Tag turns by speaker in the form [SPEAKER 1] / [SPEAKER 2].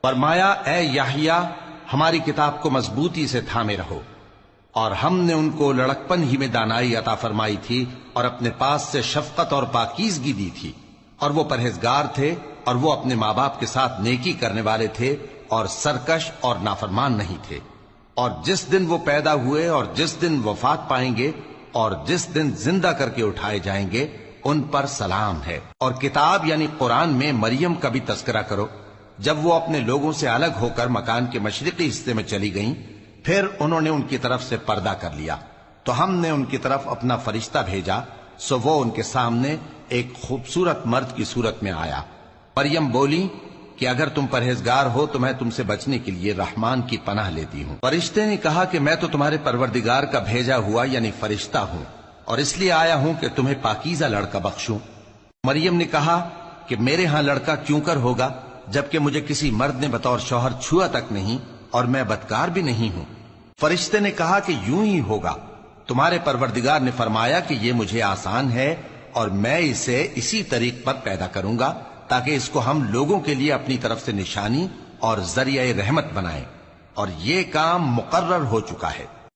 [SPEAKER 1] فرمایا اے یحییٰ ہماری کتاب کو مضبوطی سے تھامے رہو، اور ہم نے ان کو لڑکپن ہی میں دانائی عطا فرمائی تھی اور اپنے پاس سے شفقت اور پاکیزگی دی تھی، اور وہ پرہیزگار تھے اور وہ اپنے ماں باپ کے ساتھ نیکی کرنے والے تھے اور سرکش اور نافرمان نہیں تھے۔ اور جس دن وہ پیدا ہوئے اور جس دن وفات پائیں گے اور جس دن زندہ کر کے اٹھائے جائیں گے ان پر سلام ہے۔ اور کتاب یعنی قرآن میں مریم کا بھی تذکرہ کرو، جب وہ اپنے لوگوں سے الگ ہو کر مکان کے مشرقی حصے میں چلی گئیں، پھر انہوں نے ان کی طرف سے پردہ کر لیا، تو ہم نے ان کی طرف اپنا فرشتہ بھیجا، سو وہ ان کے سامنے ایک خوبصورت مرد کی صورت میں آیا۔ مریم بولی کہ اگر تم پرہیزگار ہو تو میں تم سے بچنے کے لیے رحمان کی پناہ لیتی ہوں۔ فرشتے نے کہا کہ میں تو تمہارے پروردگار کا بھیجا ہوا یعنی فرشتہ ہوں، اور اس لیے آیا ہوں کہ تمہیں پاکیزہ لڑکا بخشوں۔ مریم نے کہا کہ میرے ہاں لڑکا کیوں کر ہوگا جبکہ مجھے کسی مرد نے بطور شوہر چھوا تک نہیں اور میں بدکار بھی نہیں ہوں۔ فرشتے نے کہا کہ یوں ہی ہوگا، تمہارے پروردگار نے فرمایا کہ یہ مجھے آسان ہے اور میں اسے اسی طریق پر پیدا کروں گا تاکہ اس کو ہم لوگوں کے لیے اپنی طرف سے نشانی اور ذریعہ رحمت بنائیں، اور یہ کام مقرر ہو چکا ہے۔